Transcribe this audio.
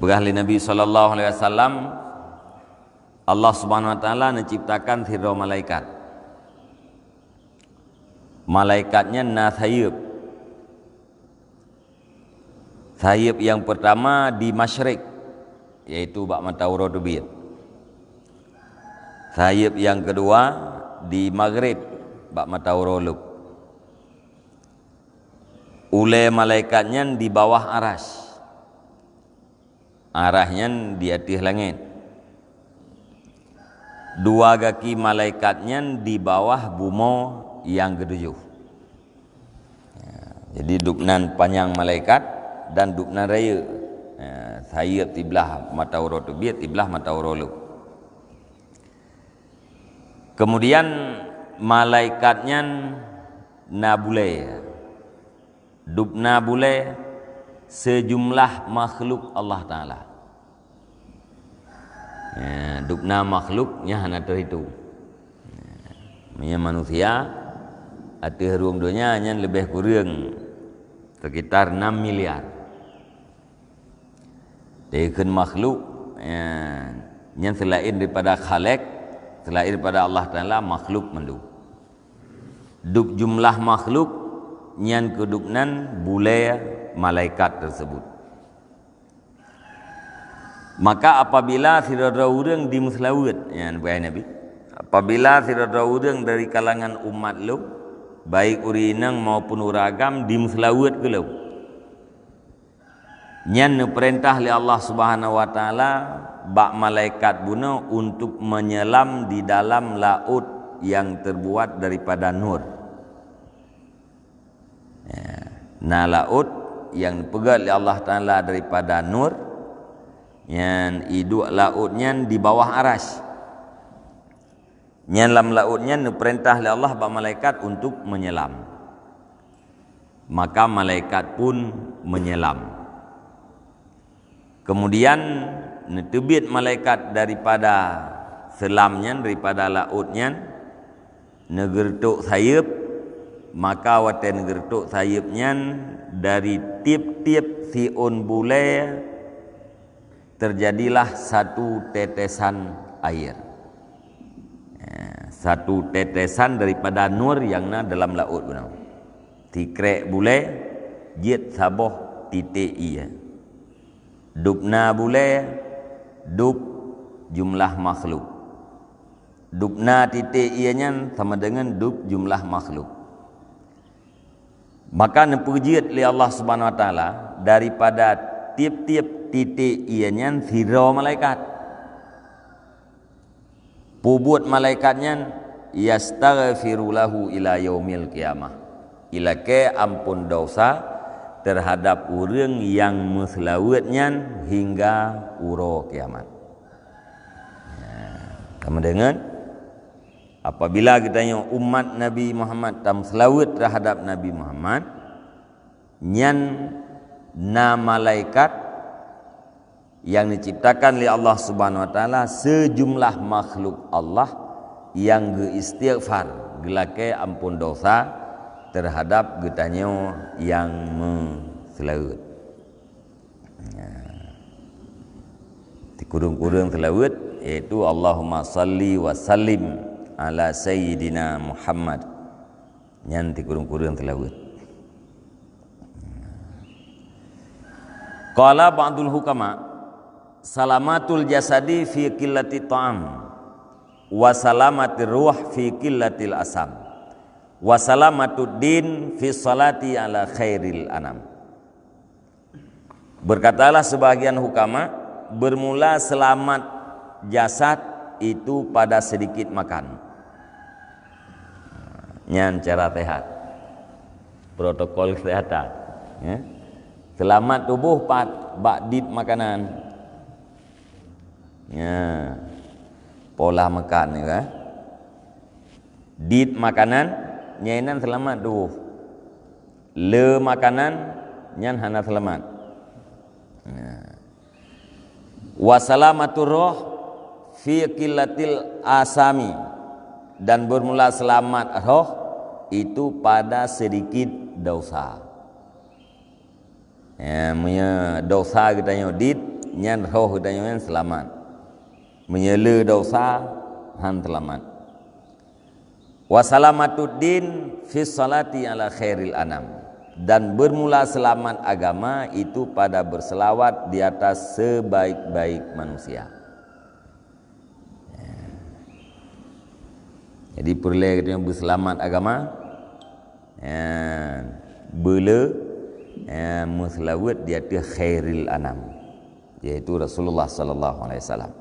Berahli Nabi SAW, Allah Subhanahu Wa Taala menciptakan sira malaikat. Malaikatnya nasayib. Sayib yang pertama di masyrik, yaitu bak matahari terbit. Sayib yang kedua di maghrib, bak matahari luk. Ule malaikatnya di bawah aras. Arahnya di atas langit. Dua kaki malaikatnya di bawah bumo yang ketujuh. Jadi duknan panjang malaikat dan duknan raya. Sayib tiblah matahari terbit, tiblah matahari luk. Kemudian malaikatnya nabule. Dukna bule sejumlah makhluk Allah Ta'ala. Dukna makhluknya hanya terhitung. Manusia ada harum dunia hanya lebih kurang sekitar 6 miliar. Dengan makhluk yang selain daripada Khalik, selain daripada Allah Ta'ala, makhluk mandu. Duk jumlah makhluk yang keduknan bule malaikat tersebut. Maka apabila sirada urang di muslawat, Nabi, apabila sirada urang dari kalangan umat lu, baik urinang maupun uragam di muslawat ke lu, nyan perintah li Allah Subhanahu Wa Taala bak malaikat buna untuk menyelam di dalam laut yang terbuat daripada nur. Nah, laut yang dipegat oleh Allah Ta'ala daripada nur, yang hidup lautnya di bawah aras. Yang dalam lautnya diperintah oleh Allah bak malaikat untuk menyelam. Maka malaikat pun menyelam. Kemudian netebit malaikat daripada selamnya, daripada lautnya, negertuk sayap. Maka watan gertuk sayapnya dari tiap-tiap siun bule terjadilah satu tetesan air. Satu tetesan daripada nur yang dalam laut. Tikrek bule jit saboh titik iya. Dukna bule duk jumlah makhluk. Dukna titik ianya sama dengan duk jumlah makhluk. Maka nepujiat li Allah Subhanahu Wa Taala daripada tiap-tiap titik ianya sira malaikat. Pubut malaikatnya yastaghfiru lahu ila yaumil qiyamah. Ilake ampun dosa terhadap orang yang muslawatnya hingga uro kiamat. Sama dengan apabila kita tanya umat Nabi Muhammad tam selawat terhadap Nabi Muhammad, nyan na malaikat yang diciptakan oleh Allah Subhanahu Wa Taala sejumlah makhluk Allah yang beristighfar gelake ampun dosa terhadap getanya yang selawat. Di kurung-kurung selawat yaitu Allahumma salli wa sallim ala sayyidina Muhammad, nyanti kurung-kurung tilawat. Qala ba'dul hukama salamatul jasadi fi qillati ta'am wa salamatir ruh fi qillatil asam wa salamatud din fi salati ala khairil anam. Berkatalah sebagian hukama, bermula selamat jasad itu pada sedikit makan. Nyan cara sehat, protokol kesehatan, ya. Selamat tubuh bakdit makanan, ya. Pola makan, ya. Dit makanan nyainan selamat tubuh, le makanan nyan hana selamat, ya. Wasalamatur roh fi qillatil asami, dan bermula selamat roh itu pada sedikit dosa. Ya, punya dosa kita nyodit nyan roh dan yang selamat. Menyela dosa han selamat. Wasalamatud-din fi salati ala khairil anam, dan bermula selamat agama itu pada berselawat di atas sebaik-baik manusia. Jadi perlu kita berselamat agama, bela muslawat di atas khairil anam, yaitu Rasulullah sallallahu alaihi wasallam.